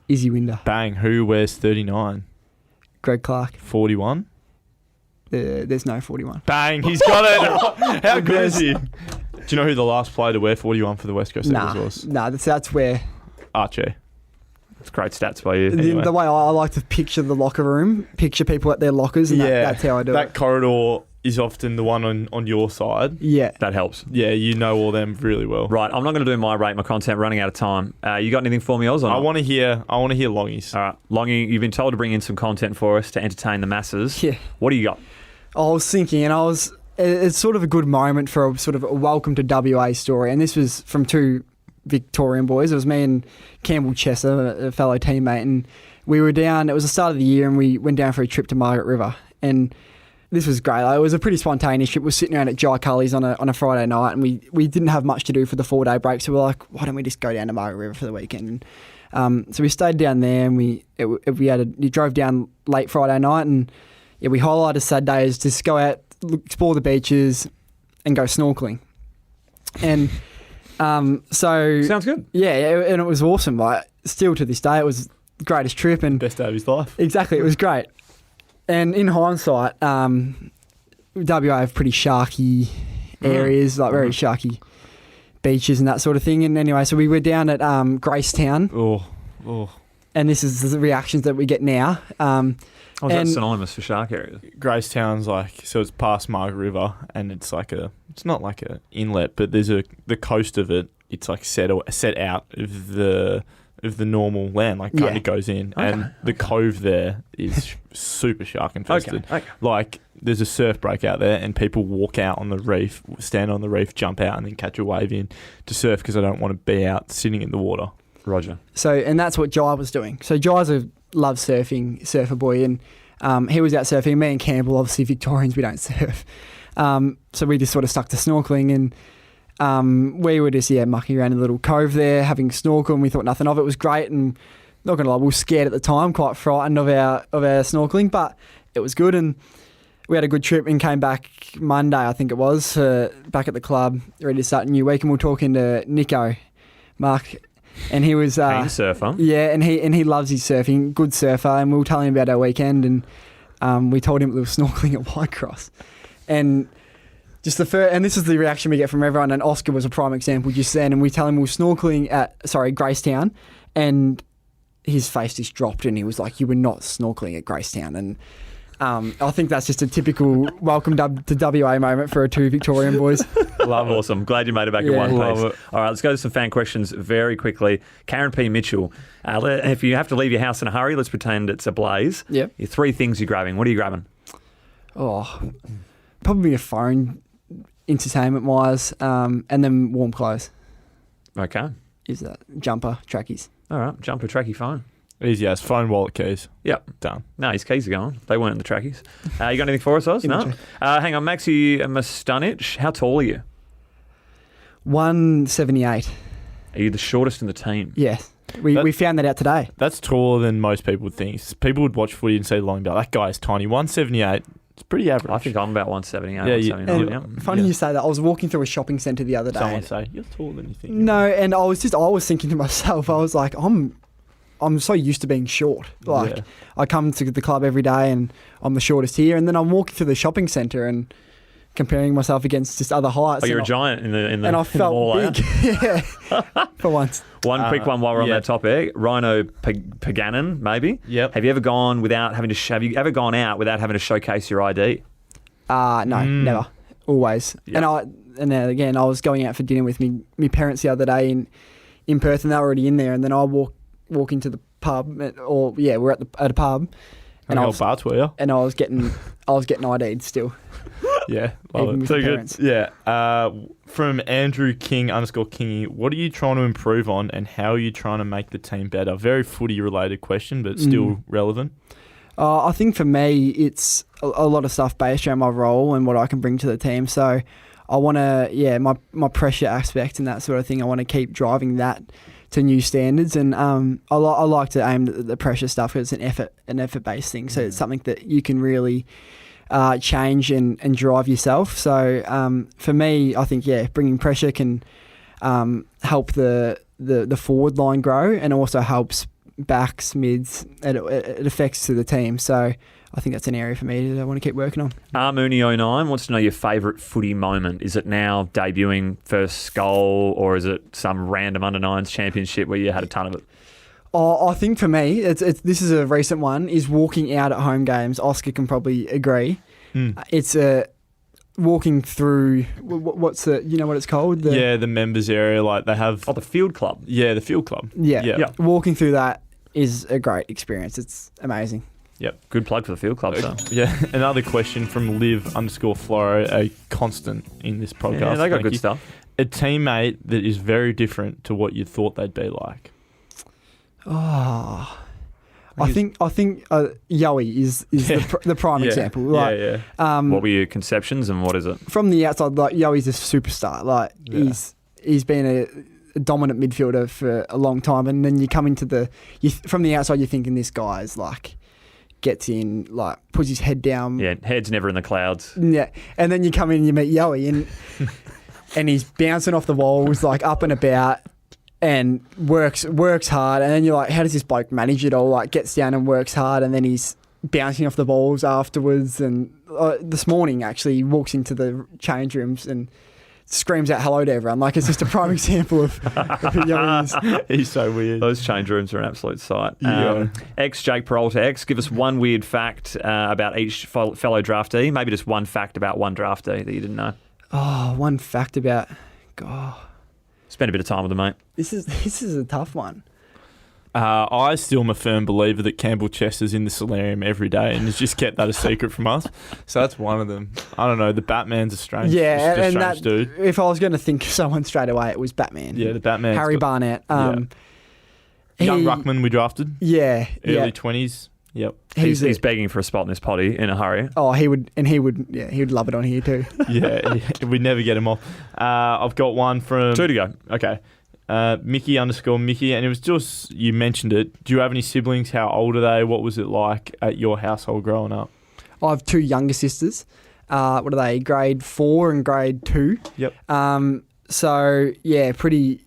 Izzy Winder. Bang. Who wears 39? Greg Clark. 41? There's no 41. Bang. He's got it. How good is he? Do you know who the last player to wear 41 for the West Coast Eagles was? Nah, that's where... Archie. It's great stats by you. Anyway. The way I like to picture the locker room, picture people at their lockers, and that's how I do that it. corridor is often the one on your side. Yeah. That helps. Yeah, you know all them really well. Right, I'm not going to do my rate, my content, running out of time. You got anything for me, Oz? Or I not? want to hear Longies. All right, Longy, you've been told to bring in some content for us to entertain the masses. Yeah. What do you got? I was thinking, and it's sort of a good moment for a sort of a welcome to WA story, and this was from two Victorian boys. It was me and Campbell Chesser, a fellow teammate, and we were down, it was the start of the year, and we went down for a trip to Margaret River, and this was great. It was a pretty spontaneous trip. We were sitting around at Jai Cully's on a Friday night, and we didn't have much to do for the 4-day break, so we were like, why don't we just go down to Margaret River for the weekend? So we stayed down there, and we drove down late Friday night, and we highlighted Saturday as just go out, explore the beaches, and go snorkeling. And so Sounds good. yeah, and it was awesome. Like, still to this day, it was the greatest trip, and Best day of his life. exactly, it was great. And in hindsight, WA have pretty sharky areas, like very sharky beaches and that sort of thing. And anyway, so we were down at Gracetown, Oh. and this is the reactions that we get now. Oh, that's And- synonymous for shark areas. Gracetown's so it's past Margaret River, and it's not like a inlet, but there's the coast of it. It's like set out of the normal land, like kind of goes in, and the cove there is super shark infested. Okay. Like there's a surf break out there, and people walk out on the reef, stand on the reef, jump out, and then catch a wave in to surf because they don't want to be out sitting in the water. Roger. So, and that's what Jai was doing. So Jai's loves surfing, surfer boy, and he was out surfing. Me and Campbell, obviously Victorians, we don't surf. So we just sort of stuck to snorkeling, and we were just mucking around in a little cove there, having snorkel, and we thought nothing of it. It was great, and not gonna lie, we were scared at the time, quite frightened of our snorkeling, but it was good, and we had a good trip and came back Monday, I think it was, back at the club, ready to start a new week, and we were talking to Nico, Mark, and he was Keen surfer. yeah, and he loves his surfing, good surfer, and we were telling him about our weekend, and we told him we were snorkeling at Whitecross, and just and this is the reaction we get from everyone, and Oscar was a prime example just then, and we tell him we were snorkeling at Gracetown, and his face just dropped, and he was like, "You were not snorkeling at Gracetown," and I think that's just a typical welcome to WA moment for our two Victorian boys. Love it. Awesome. Glad you made it back in Yeah. one Love piece. it. All right, let's go to some fan questions very quickly. Karen P. Mitchell, if you have to leave your house in a hurry, let's pretend it's a blaze. Yep. Your 3 things you're grabbing. What are you grabbing? Oh, probably a phone, entertainment-wise, and then warm clothes. Okay. Is that jumper, trackies? All right. Jumper, tracky, phone. Easy as phone, wallet, keys. Yep. Done. No, his keys are gone. They weren't in the trackies. You got anything for us, Oz? No? Image. Hang on, Maxi Mustunich. How tall are you? 178. Are you the shortest in the team? Yes. We found that out today. That's taller than most people would think. People would watch footy and say long, but that guy's tiny. 178. It's pretty average. I think I'm about 178, Yeah, 179. And Yeah. funny Yeah. you say that. I was walking through a shopping centre the other day. Someone say you're taller than you think. No, and I was thinking to myself, I was like, I'm so used to being short. Like, Yeah. I come to the club every day and I'm the shortest here, and then I'm walking through the shopping centre and comparing myself against just other heights. Oh, you're a and giant in the I in the felt mall, eh? big. Yeah, for once. One quick one while we're on yeah. that topic. Rhino Paganin, maybe. Yep. Have you ever gone without having to? Have you ever gone out without having to showcase your ID? No, never. Always. Yep. And then again, I was going out for dinner with me parents the other day in Perth, and they were already in there, and then I walk into the pub, we're at a pub, and I was getting ID'd still. Yeah, Even love it. with So the good. parents. Yeah. From Andrew King _Kingy, what are you trying to improve on, and how are you trying to make the team better? Very footy related question, but still relevant. I think for me, it's a lot of stuff based around my role and what I can bring to the team. So I want to, my pressure aspect and that sort of thing, I want to keep driving that to new standards. And I like to aim at the pressure stuff because it's an effort-based thing. So it's something that you can really change and drive yourself. So for me, I think, bringing pressure can help the forward line grow, and also helps backs, mids. It affects to the team. So I think that's an area for me that I want to keep working on. Mooney09 wants to know your favourite footy moment. Is it now debuting first goal, or is it some random under-9s championship where you had a ton of it? I think for me, this is a recent one, is walking out at home games. Oscar can probably agree. It's walking through, what's the, you know what it's called? The members area, like they have... the field club. Yeah, the field club. Yeah. Walking through that is a great experience. It's amazing. Yep. Good plug for the field club, so. Yeah. Another question from Liv_Floro, a constant in this podcast. Yeah, they got Thank good you. stuff. A teammate that is very different to what you thought they'd be like. Oh, I think Yowie is the prime example. Like, what were your conceptions and what is it? From the outside, like Yowie's a superstar. Like he's been a dominant midfielder for a long time, and then you come into from the outside, you're thinking this guy's like gets in, like puts his head down. Yeah, head's never in the clouds. Yeah, and then you come in and you meet Yowie, and he's bouncing off the walls, like up and about. And works hard, and then you're like, how does this bloke manage it all? Like, gets down and works hard, and then he's bouncing off the balls afterwards. And this morning, actually, he walks into the change rooms and screams out hello to everyone. Like, it's just a prime example of who Yowie is. He's so weird. Those change rooms are an absolute sight. Yeah. Jake Peralta X, give us one weird fact about each fellow draftee. Maybe just one fact about one draftee that you didn't know. Oh, one fact about... God. Spend a bit of time with them, mate. This is a tough one. I still am a firm believer that Campbell Chester's in the solarium every day and has just kept that a secret from us. So that's one of them. I don't know. The Batman's a strange, dude. If I was going to think of someone straight away, it was Batman. Yeah, the Batman. Harry Barnett. Young Ruckman we drafted. Yeah. Early 20s. Yep. He's begging for a spot in this potty in a hurry. Oh, he would love it on here too. We'd never get him off. I've got one from... 2 to go. Okay. Mickey_Mickey, and it was just, you mentioned it. Do you have any siblings? How old are they? What was it like at your household growing up? I have 2 younger sisters. What are they? Grade 4 and grade 2. Yep. So yeah, pretty.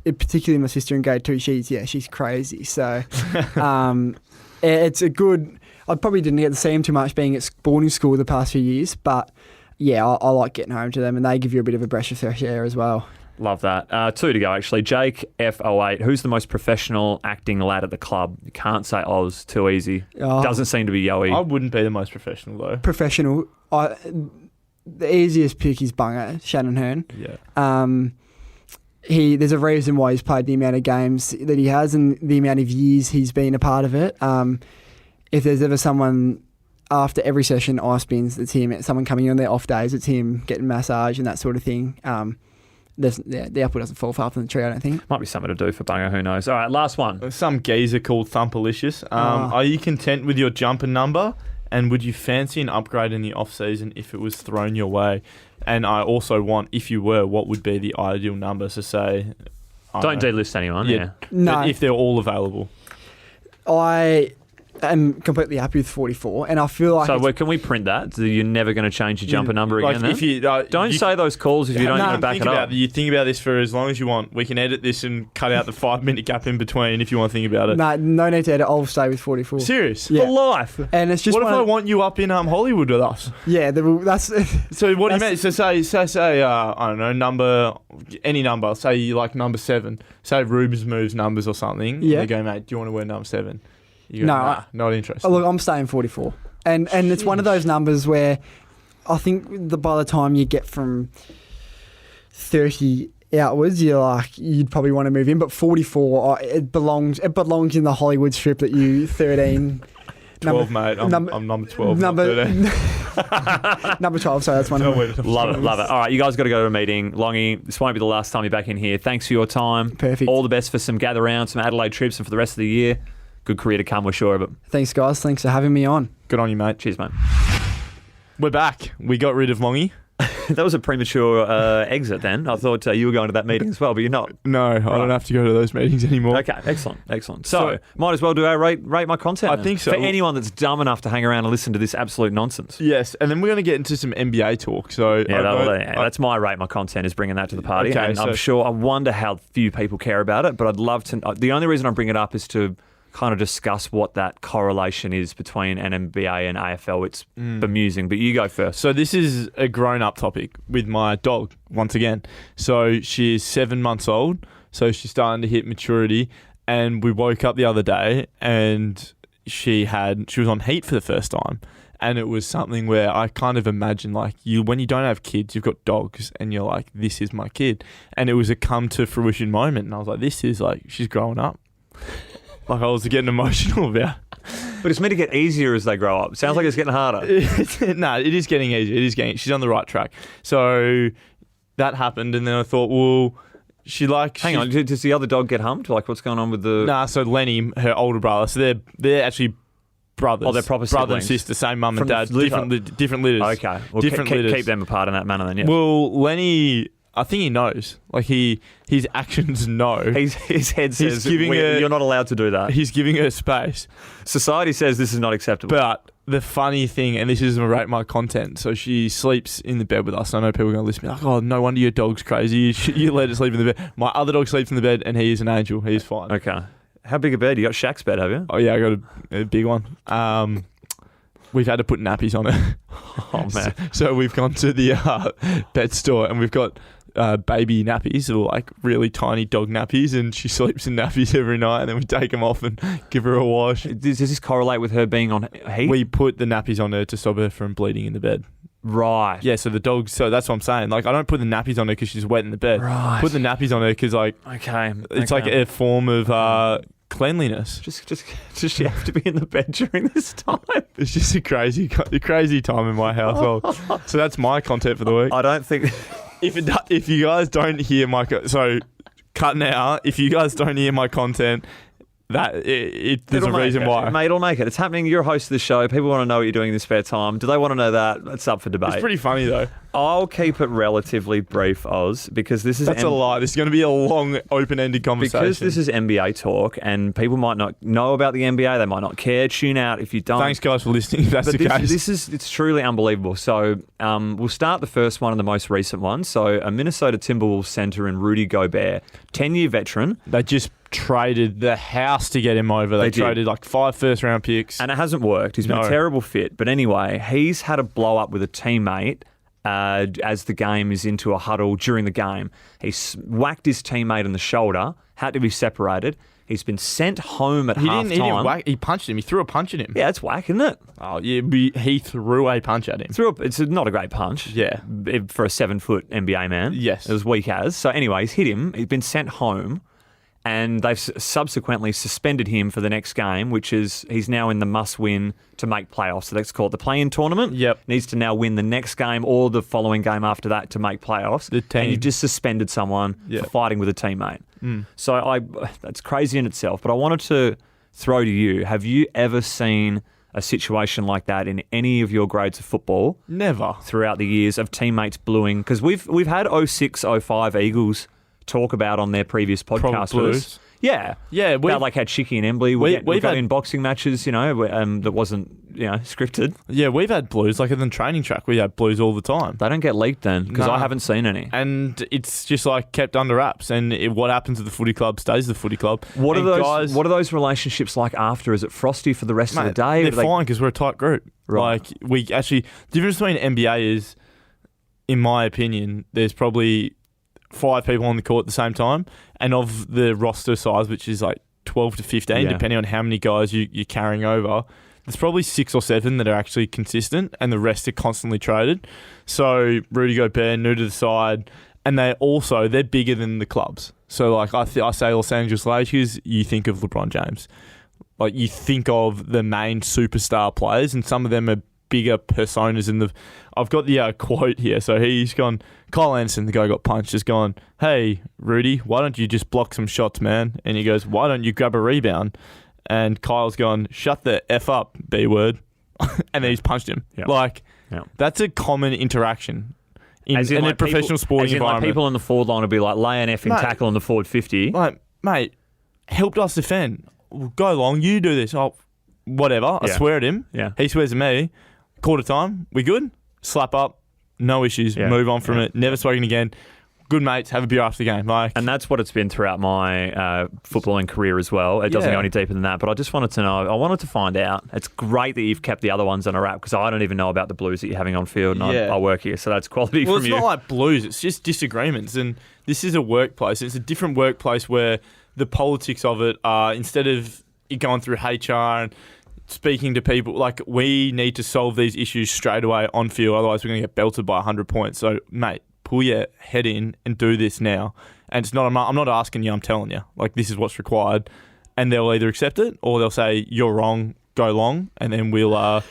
Particularly my sister in grade 2. She's crazy. So, it's a good. I probably didn't get to see them too much being at boarding school the past few years, but yeah, I like getting home to them, and they give you a bit of a breath of fresh air as well. Love that. 2 to go, actually. Jake F08, who's the most professional acting lad at the club? You can't say Oz, too easy. Doesn't seem to be Yowie. I wouldn't be the most professional, though. Professional. The easiest pick is Bunga, Shannon Hearn. Yeah. There's a reason why he's played the amount of games that he has and the amount of years he's been a part of it. If there's ever someone... After every session, ice spins, it's him. Someone coming in on their off days, it's him getting massage and that sort of thing. The apple doesn't fall far from the tree, I don't think. Might be something to do for Bunga, who knows. All right, last one. Some geezer called Thumpalicious. Are you content with your jumper number? And would you fancy an upgrade in the off-season if it was thrown your way? And I also want, if you were, what would be the ideal number? So say... Don't delist anyone, yeah. No. But if they're all available. I'm completely happy with 44, and I feel like... So can we print that? So you're never going to change your jumper number again then? If you, don't say those calls if you don't need to back it up. You think about this for as long as you want. We can edit this and cut out the 5-minute gap in between if you want to think about it. No need to edit. I'll stay with 44. Serious? Yeah. For life? And it's just what if I want you up in Hollywood with us? Yeah, that's... So what do you mean? So say I don't know, any number. Say you like number 7. Say Rubens moves numbers or something. Yeah. And they go, mate, do you want to wear number 7? You go, no, nah, not interested. Look, I'm staying 44. And it's one of those numbers where I think by the time you get from 30 outwards, you'd probably want to move in. But 44, it belongs in the Hollywood strip that you 13. 12, mate. I'm number 12. Number 12. Sorry, that's one. Love it. All right, you guys got to go to a meeting. Longy, this won't be the last time you're back in here. Thanks for your time. Perfect. All the best for some gather rounds, some Adelaide trips, and for the rest of the year. Good career to come, we're sure of it. Thanks, guys. Thanks for having me on. Good on you, mate. Cheers, mate. We're back. We got rid of Longy. That was a premature exit then. I thought you were going to that meeting as well, but you're not. No, right. I don't have to go to those meetings anymore. Okay, excellent. So might as well do our rate my content. I think so. For anyone that's dumb enough to hang around and listen to this absolute nonsense. Yes, and then we're going to get into some NBA talk. So that's my rate my content is bringing that to the party. Okay, and I'm sure, I wonder how few people care about it, but I'd love to. The only reason I bring it up is to kind of discuss what that correlation is between NBA and AFL. It's bemusing, but you go first. So this is a grown-up topic with my dog, once again. So she's 7 months old, so she's starting to hit maturity, and we woke up the other day and she was on heat for the first time. And it was something where I kind of imagine, like, when you don't have kids, you've got dogs, and you're like, this is my kid. And it was a come to fruition moment. And I was like, this is like, she's growing up. Like, I was getting emotional about it. But it's meant to get easier as they grow up. Sounds like it's getting harder. No, it is getting easier. She's on the right track. So that happened, and then I thought, well, hang on, does the other dog get humped? Like, what's going on with the... Nah, so Lenny, her older brother, so they're actually brothers. Oh, they're proper siblings. Brother and sister, same mum and dad, different litters. Okay. Well, keep them apart in that manner then, yeah. Well, Lenny, I think he knows. Like, his actions know. His head says, you're not allowed to do that. He's giving her space. Society says this is not acceptable. But the funny thing, and this is to rate my content, so she sleeps in the bed with us. I know people are going to listen to me like, oh, no wonder your dog's crazy. You let it sleep in the bed. My other dog sleeps in the bed, and he is an angel. He's fine. Okay. How big a bed? You got Shaq's bed, have you? Oh, yeah, I got a big one. We've had to put nappies on it. Oh, man. So we've gone to the pet store, and we've got baby nappies, or like really tiny dog nappies, and she sleeps in nappies every night, and then we take them off and give her a wash. Does this correlate with her being on heat? We put the nappies on her to stop her from bleeding in the bed. Right. Yeah, so the dog, so that's what I'm saying. Like, I don't put the nappies on her because she's wet in the bed. Right. Put the nappies on her because, like, it's like a form of cleanliness. Does she have to be in the bed during this time? It's just a crazy time in my household. So that's my content for the week. I don't think... If you guys don't hear my... So, cut now. If you guys don't hear my content... There's a reason why. Mate, it'll make it. It's happening. You're a host of the show. People want to know what you're doing in your spare time. Do they want to know that? It's up for debate. It's pretty funny, though. I'll keep it relatively brief, Oz, because this is... That's a lie. This is going to be a long, open-ended conversation. Because this is NBA talk, and people might not know about the NBA. They might not care. Tune out if you don't. Thanks, guys, for listening, if that's the case. It's truly unbelievable. So we'll start the first one and the most recent one. So a Minnesota Timberwolves center in Rudy Gobert, 10-year veteran. They just traded the house to get him over. They traded like 5 first-round picks. And it hasn't worked. He's been a terrible fit. But anyway, he's had a blow-up with a teammate as the game is into a huddle during the game. He's whacked his teammate in the shoulder, had to be separated. He's been sent home at halftime. He didn't whack. He punched him. He threw a punch at him. Yeah, it's whack, isn't it? Oh, yeah. He threw a punch at him. It's not a great punch. Yeah. For a 7-foot NBA man. Yes. It was weak as. So anyway, he's hit him. He's been sent home. And they've subsequently suspended him for the next game, which is he's now in the must-win to make playoffs. So that's called the play-in tournament. Yep. Needs to now win the next game or the following game after that to make playoffs. The team. And you just suspended someone for fighting with a teammate. So that's crazy in itself. But I wanted to throw to you, have you ever seen a situation like that in any of your grades of football? Never. Throughout the years of teammates bluing? Because we've had 06, 05 Eagles talk about on their previous podcast with us. Yeah. About like how Chicky and Embley we've got in boxing matches, that wasn't, scripted. Yeah, we've had blues. Like in the training track, we have blues all the time. They don't get leaked then, because I haven't seen any. And it's just like kept under wraps. And what happens at the footy club stays at the footy club. What are those relationships like after? Is it frosty for the rest of the day? They're fine because we're a tight group. Right. Like we actually, the difference between NBA is, in my opinion, there's probably 5 people on the court at the same time, and of the roster size, which is like 12 to 15, depending on how many guys you're carrying over, there's probably 6 or 7 that are actually consistent, and the rest are constantly traded. So Rudy Gobert, new to the side, and they're bigger than the clubs. So like I say Los Angeles Lakers, you think of LeBron James. Like you think of the main superstar players, and some of them are bigger personas in the... I've got the quote here. So he's gone... Kyle Anderson, the guy who got punched, has gone, hey, Rudy, why don't you just block some shots, man? And he goes, why don't you grab a rebound? And Kyle's gone, shut the F up, B-word. And then he's punched him. Yep. That's a common interaction in a professional sporting environment. Like people in the forward line will be like, lay an effing tackle in the forward 50. Like, mate, helped us defend. Go Long, you do this. Oh, whatever. I swear at him. Yeah. He swears at me. Quarter time, we good? Slap up. No issues. Move on from it. Never spoken again. Good mates. Have a beer after the game. And that's what it's been throughout my footballing career as well. It doesn't go any deeper than that. But I just wanted to know. I wanted to find out. It's great that you've kept the other ones on a wrap because I don't even know about the blues that you're having on field. And I work here, so that's quality from you. Well, it's not like blues. It's just disagreements. And this is a workplace. It's a different workplace where the politics of it are, instead of it going through HR and speaking to people, like, we need to solve these issues straight away on field, otherwise we're going to get belted by 100 points. So, mate, pull your head in and do this now. And it's not, I'm not asking you, I'm telling you. Like, this is what's required. And they'll either accept it or they'll say, you're wrong, go long, and then we'll go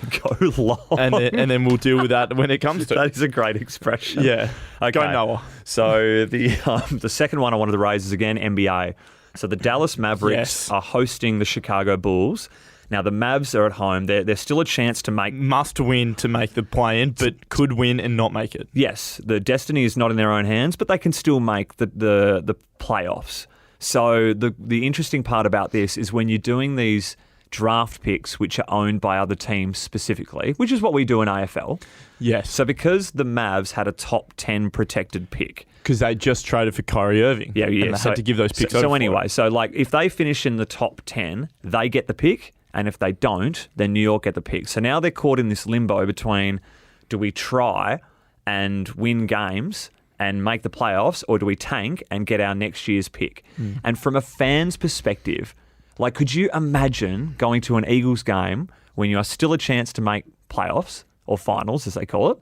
long. And then we'll deal with that when it comes to it. That is a great expression. Yeah. Okay. Go Noah. So the second one I wanted to raise is, again, NBA. So the Dallas Mavericks are hosting the Chicago Bulls. Now, the Mavs are at home. There's still a chance to make... Must win to make the play-in, but could win and not make it. Yes, the destiny is not in their own hands, but they can still make the playoffs. So the interesting part about this is when you're doing these draft picks, which are owned by other teams specifically, which is what we do in AFL. Yes. So because the Mavs had a top 10 protected pick... Because they just traded for Kyrie Irving. Yeah. And they had to give those picks over. So anyway, so like if they finish in the top 10, they get the pick. And if they don't, then New York get the pick. So now they're caught in this limbo between, do we try and win games and make the playoffs, or do we tank and get our next year's pick? And from a fan's perspective, like, could you imagine going to an Eagles game when you are still a chance to make playoffs, or finals as they call it,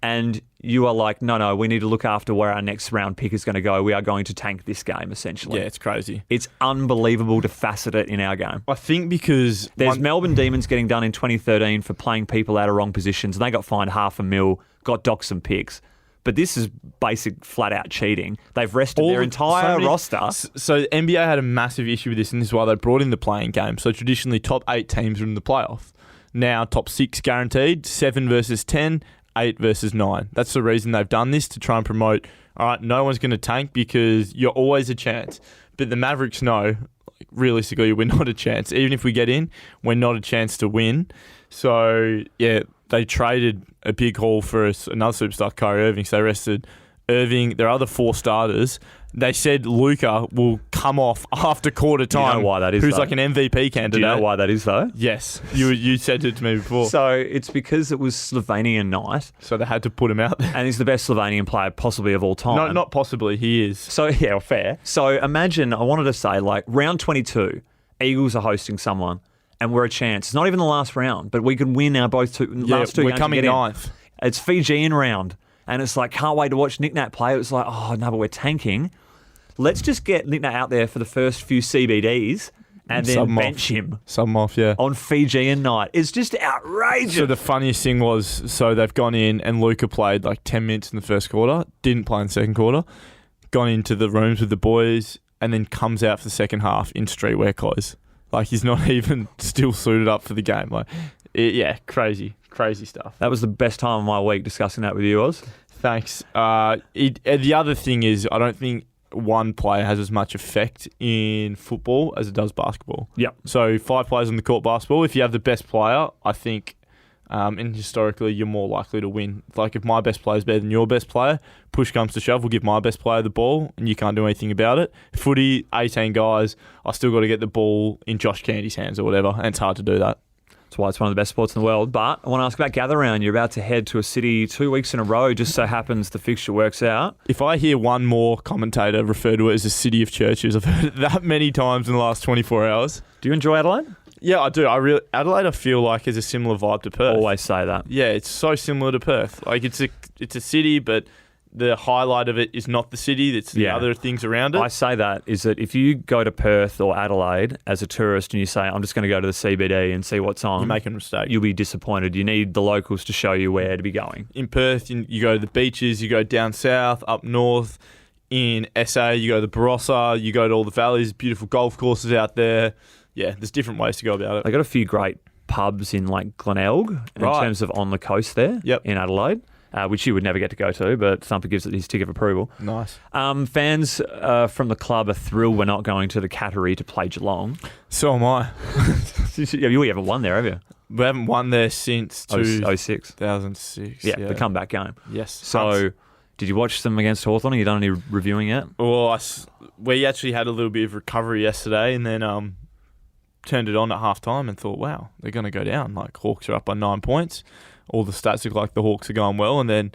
and you are like, no, we need to look after where our next round pick is going to go. We are going to tank this game, essentially. Yeah, it's crazy. It's unbelievable to facet it in our game. I think because... There's Melbourne Demons getting done in 2013 for playing people out of wrong positions, and they got fined $500,000, got docked some picks. But this is basic flat-out cheating. They've rested their entire roster. So the NBA had a massive issue with this, and this is why they brought in the playing game. So traditionally, top 8 teams are in the playoff. Now, top 6 guaranteed, 7 versus 10, 8 versus 9. That's the reason they've done this, to try and promote, all right, no one's going to tank because you're always a chance. But the Mavericks know, like, realistically, we're not a chance. Even if we get in, we're not a chance to win. So, yeah, they traded a big haul for another superstar, Kyrie Irving. So they rested Irving, their other 4 starters. They said Luka will come off after quarter time. Do you know why that is, who's though? like an MVP candidate. Do you know why that is, though? Yes. You said it to me before. So it's because it was Slovenian night. So they had to put him out there. And he's the best Slovenian player possibly of all time. No, not possibly. He is. So, yeah, fair. So imagine, I wanted to say, like, round 22, Eagles are hosting someone, and we're a chance. It's not even the last round, but we could win our last two games. We're coming ninth. It's Fijian round. And it's like, can't wait to watch Nick Nat play. It was like, oh, no, but we're tanking. Let's just get Nick Nat out there for the first few CBDs and then bench him. Sub him off, yeah. On Fijian night. It's just outrageous. So the funniest thing was, so they've gone in and Luka played like 10 minutes in the first quarter, didn't play in the second quarter, gone into the rooms with the boys, and then comes out for the second half in streetwear clothes. Like, he's not even still suited up for the game. Like, crazy stuff. That was the best time of my week discussing that with you, Oz. Thanks. The other thing is, I don't think one player has as much effect in football as it does basketball. Yep. So 5 players on the court basketball, if you have the best player, I think, and historically, you're more likely to win. Like, if my best player is better than your best player, push comes to shove, we'll give my best player the ball, and you can't do anything about it. Footy, 18 guys, I still got to get the ball in Josh Candy's hands or whatever, and it's hard to do that. That's why it's one of the best sports in the world. But I want to ask about Gather Round. You're about to head to a city 2 weeks in a row. Just so happens the fixture works out. If I hear one more commentator refer to it as a city of churches, I've heard it that many times in the last 24 hours. Do you enjoy Adelaide? Yeah, I do. Adelaide, I feel like, is a similar vibe to Perth. Always say that. Yeah, it's so similar to Perth. Like, it's a city, but the highlight of it is not the city, it's the other things around it. I say that is that if you go to Perth or Adelaide as a tourist and you say, I'm just going to go to the CBD and see what's on, you're making a mistake. You'll be disappointed. You need the locals to show you where to be going. In Perth, you go to the beaches, you go down south, up north. In SA, you go to the Barossa, you go to all the valleys, beautiful golf courses out there. Yeah, there's different ways to go about it. They got a few great pubs in like Glenelg in terms of on the coast there in Adelaide. Which you would never get to go to, but Thumper gives it his ticket of approval. Nice. Fans from the club are thrilled we're not going to the Cattery to play Geelong. So am I. You haven't won there, have you? We haven't won there since 2006. 2006. Yeah, the comeback game. Yes. So, did you watch them against Hawthorn? Have you done any reviewing yet? Well, we actually had a little bit of recovery yesterday and then turned it on at half-time and thought, wow, they're going to go down. Like, Hawks are up by 9 points. All the stats look like the Hawks are going well, and then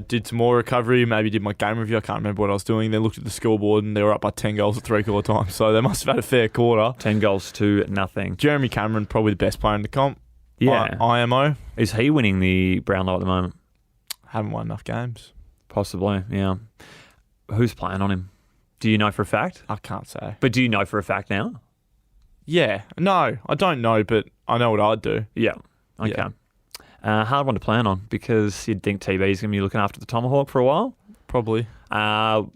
Did some more recovery, maybe did my game review. I can't remember what I was doing. Then looked at the scoreboard and they were up by 10 goals at 3/4 time. So they must have had a fair quarter. 10 goals to nothing. Jeremy Cameron, probably the best player in the comp. Yeah. IMO. Is he winning the Brownlow at the moment? Haven't won enough games. Possibly, yeah. Who's playing on him? Do you know for a fact? I can't say. But do you know for a fact now? Yeah. No, I don't know, but I know what I'd do. Yeah. Okay. Yeah. Hard one to plan on because you'd think TB's going to be looking after the Tomahawk for a while. Probably.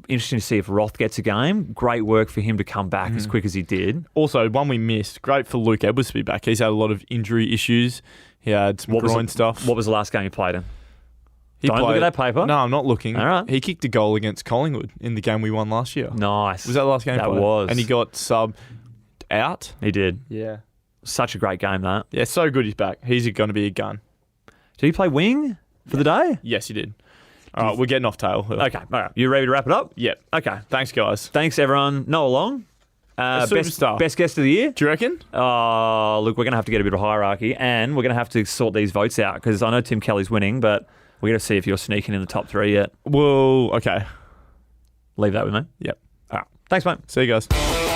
Interesting to see if Roth gets a game. Great work for him to come back as quick as he did. Also, one we missed. Great for Luke Edwards to be back. He's had a lot of injury issues. He had some groin stuff. What was the last game he played in? He Don't look at that paper. No, I'm not looking. All right. He kicked a goal against Collingwood in the game we won last year. Nice. Was that the last game he That played? was. And he got subbed out. He did. Yeah. Such a great game, that. Yeah, so good he's back. He's going to be a gun. Did he play wing for the day? Yes, he did. All right, we're getting off tail. Okay. All right. You ready to wrap it up? Yep. Okay. Thanks, guys. Thanks, everyone. Noah Long. superstar. Best guest of the year. Do you reckon? Oh, look, we're going to have to get a bit of hierarchy and we're going to have to sort these votes out because I know Tim Kelly's winning, but we're going to see if you're sneaking in the top 3 yet. Well, okay. Leave that with me. Yep. All right. Thanks, mate. See you guys.